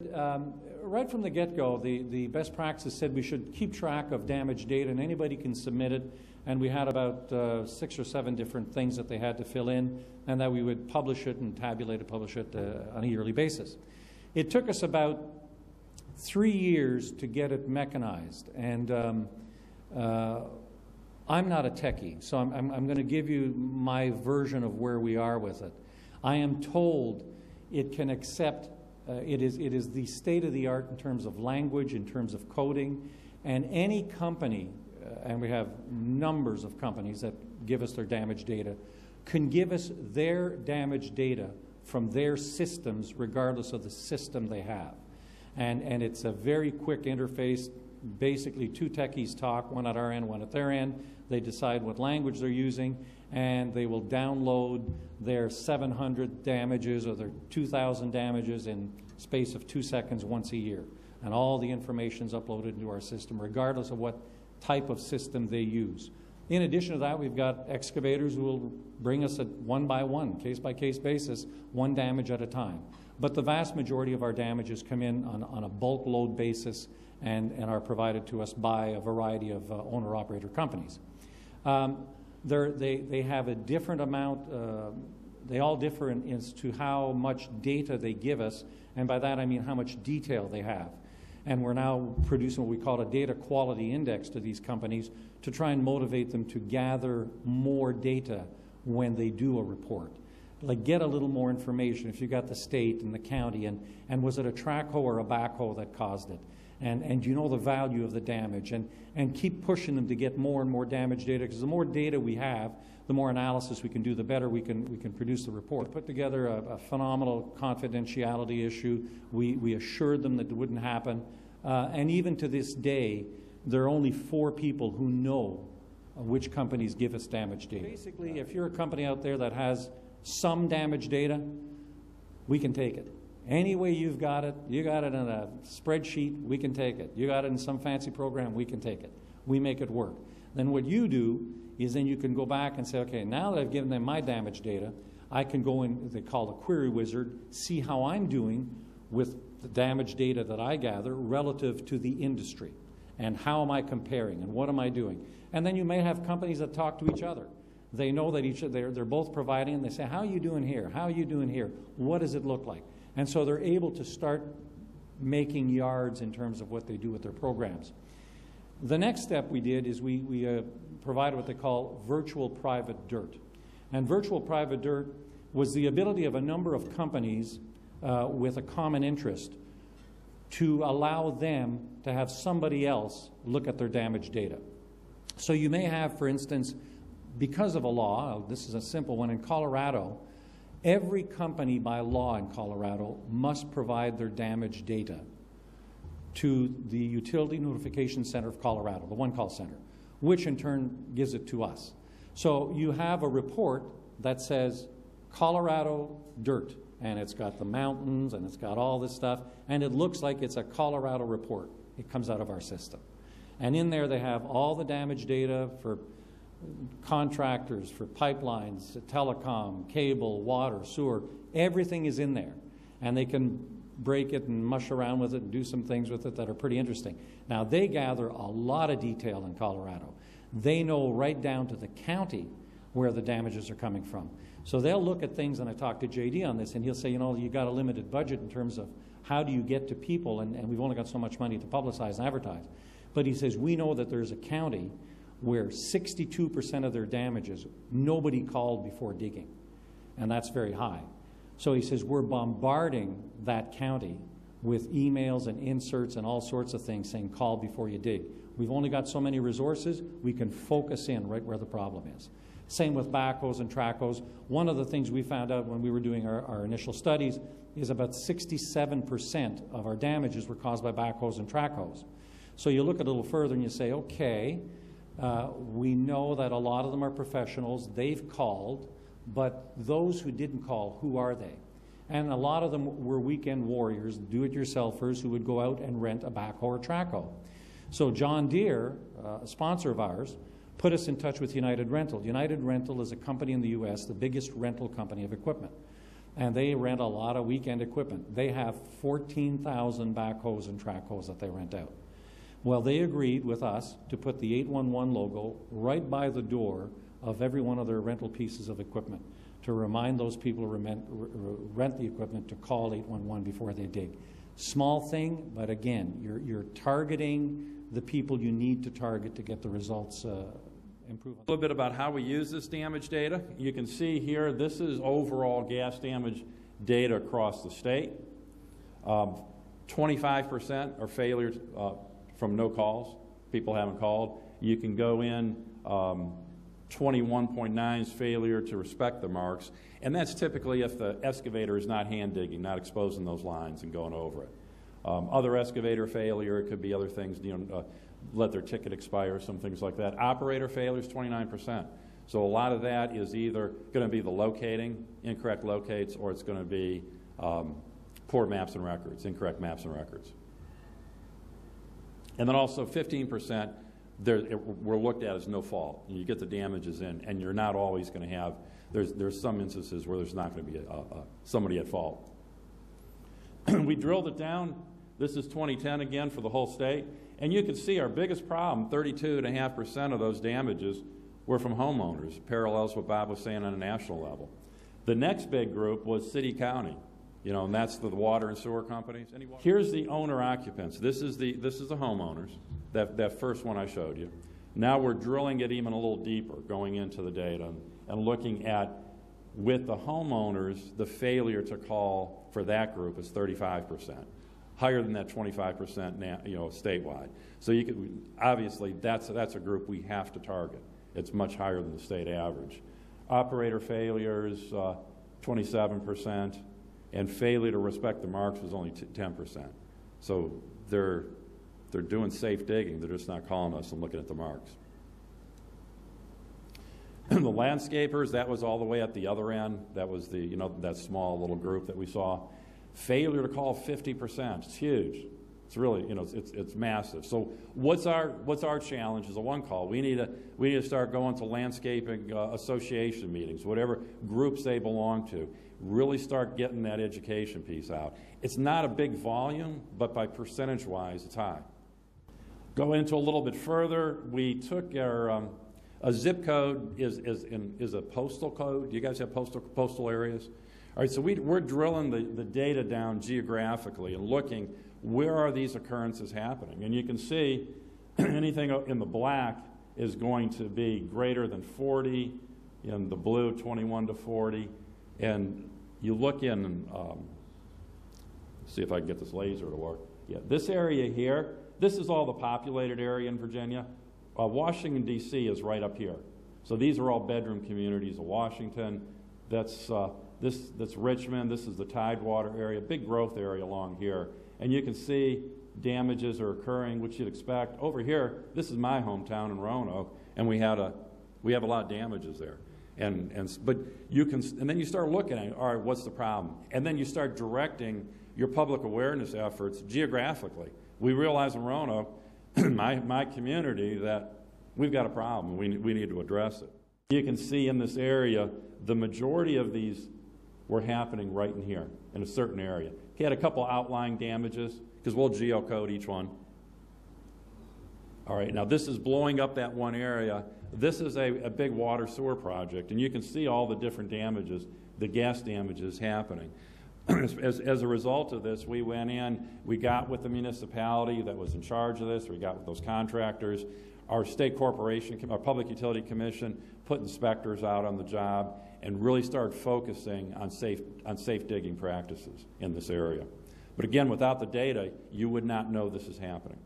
Right from the get-go, the best practice said we should keep track of damaged data, and anybody can submit it. And we had about 6 or 7 different things that they had to fill in, and that we would publish it and tabulate it, publish it on a yearly basis. It took us about 3 years to get it mechanized, and I'm not a techie, so I'm going to give you my version of where we are with it. I am told it can accept. It is the state-of-the-art in terms of language, in terms of coding, and any company, and we have numbers of companies that give us their damage data, can give us their damage data from their systems regardless of the system they have. And it's a very quick interface. Basically, 2 techies talk, one at our end, one at their end. They decide what language they're using, and they will download their 700 damages or their 2,000 damages in space of 2 seconds once a year. And all the information is uploaded into our system, regardless of what type of system they use. In addition to that, we've got excavators who will bring us at one by one, case-by-case basis, 1 damage at a time. But the vast majority of our damages come in on a bulk load basis and are provided to us by a variety of owner-operator companies. They have a different amount, they all differ as to how much data they give us, and by that I mean how much detail they have. And we're now producing what we call a data quality index to these companies to try and motivate them to gather more data when they do a report. Like, get a little more information if you got the state and the county, and was it a track hoe or a backhoe that caused it? And you know the value of the damage, and keep pushing them to get more and more damage data, because the more data we have, the more analysis we can do, the better we can produce the report. We put together a phenomenal confidentiality issue. We assured them that it wouldn't happen, and even to this day, there are only 4 people who know which companies give us damage data. Basically, if you're a company out there that has some damage data, we can take it. Any way you've got it, you got it in a spreadsheet, we can take it. You got it in some fancy program, we can take it. We make it work. Then what you do is then you can go back and say, okay, now that I've given them my damage data, I can go in, they call a query wizard, see how I'm doing with the damage data that I gather relative to the industry. And how am I comparing, and what am I doing? And then you may have companies that talk to each other. They know that they're both providing, and they say, how are you doing here? How are you doing here? What does it look like? And so they're able to start making yards in terms of what they do with their programs. The next step we did is we provided what they call virtual private dirt. And virtual private dirt was the ability of a number of companies with a common interest to allow them to have somebody else look at their damage data. So you may have, for instance, because of a law, this is a simple one, in Colorado, every company by law in Colorado must provide their damage data to the Utility Notification Center of Colorado, the One Call Center, which in turn gives it to us. So you have a report that says Colorado dirt, and it's got the mountains and it's got all this stuff, and it looks like it's a Colorado report. It comes out of our system. And in there they have all the damage data for contractors, for pipelines, telecom, cable, water, sewer. Everything is in there. And they can break it and mush around with it and do some things with it that are pretty interesting. Now, they gather a lot of detail in Colorado. They know right down to the county where the damages are coming from. So they'll look at things, and I talked to JD on this, and he'll say, you know, you got a limited budget in terms of how do you get to people, and we've only got so much money to publicize and advertise. But he says, we know that there's a county where 62% of their damages, nobody called before digging, and that's very high. So he says, we're bombarding that county with emails and inserts and all sorts of things saying, call before you dig. We've only got so many resources, we can focus in right where the problem is. Same with backhoes and trackhoes. One of the things we found out when we were doing our initial studies is about 67% of our damages were caused by backhoes and trackhoes. So you look a little further and you say, okay, we know that a lot of them are professionals, they've called, but those who didn't call, who are they? And a lot of them were weekend warriors, do-it-yourselfers, who would go out and rent a backhoe or trackhoe. So John Deere, a sponsor of ours, put us in touch with United Rental. United Rental is a company in the U.S., the biggest rental company of equipment. and they rent a lot of weekend equipment. They have 14,000 backhoes and track hoes that they rent out. Well, they agreed with us to put the 811 logo right by the door of every one of their rental pieces of equipment to remind those people who rent the equipment to call 811 before they dig. Small thing, but again, you're targeting the people you need to target to get the results improve. A little bit about how we use this damage data. You can see here, this is overall gas damage data across the state. 25% are failures from no calls. People haven't called. You can go in, 21.9 is failure to respect the marks, and that's typically if the excavator is not hand digging, not exposing those lines and going over it. Other excavator failure, it could be other things, let their ticket expire, some things like that. Operator failure is 29%. So a lot of that is either going to be the locating, incorrect locates, or it's going to be poor maps and records, incorrect maps and records. And then also 15% we're looked at as no fault. You get the damages in, and you're not always going to have, there's some instances where there's not going to be somebody at fault. We drilled it down. This is 2010 again for the whole state. And you can see our biggest problem, 32.5% of those damages were from homeowners, parallels what Bob was saying on a national level. The next big group was city-county, and that's the water and sewer companies. Here's the owner occupants. This is the homeowners, that first one I showed you. Now we're drilling it even a little deeper, going into the data and looking at, with the homeowners, the failure to call for that group is 35%, higher than that 25% statewide. So you could, obviously that's a group we have to target. It's much higher than the state average. Operator failures, 27%, and failure to respect the marks was only 10%. So they're doing safe digging. They're just not calling us and looking at the marks. The landscapers, that was all the way at the other end. That was the, that small little group that we saw. Failure to call 50%. It's huge. It's really, it's massive. So what's our challenge is a one call. We need to start going to landscaping association meetings, whatever groups they belong to. Really start getting that education piece out. It's not a big volume, but by percentage-wise, it's high. Go into a little bit further. We took our a zip code is a postal code. Do you guys have postal areas? All right, so we're drilling the data down geographically and looking where are these occurrences happening. And you can see anything in the black is going to be greater than 40, in the blue 21 to 40. And you look in and see if I can get this laser to work. Yeah, this area here, this is all the populated area in Virginia. Washington, D.C. is right up here. So these are all bedroom communities of Washington. That's Richmond. This is the Tidewater area, big growth area along here. And you can see damages are occurring, which you'd expect. Over here, this is my hometown in Roanoke, and we have a lot of damages there. But you can, and then you start looking at, all right, what's the problem? And then you start directing your public awareness efforts geographically. We realize in Roanoke, my community, that we've got a problem. We need to address it. You can see in this area, the majority of these were happening right in here, in a certain area. He had a couple outlying damages, because we'll geocode each one. All right, now this is blowing up that one area. This is a big water sewer project, and you can see all the different damages, the gas damages happening. As a result of this, we went in, we got with the municipality that was in charge of this, we got with those contractors, our state corporation, our Public Utility Commission put inspectors out on the job and really started focusing on safe digging practices in this area. But again, without the data, you would not know this is happening.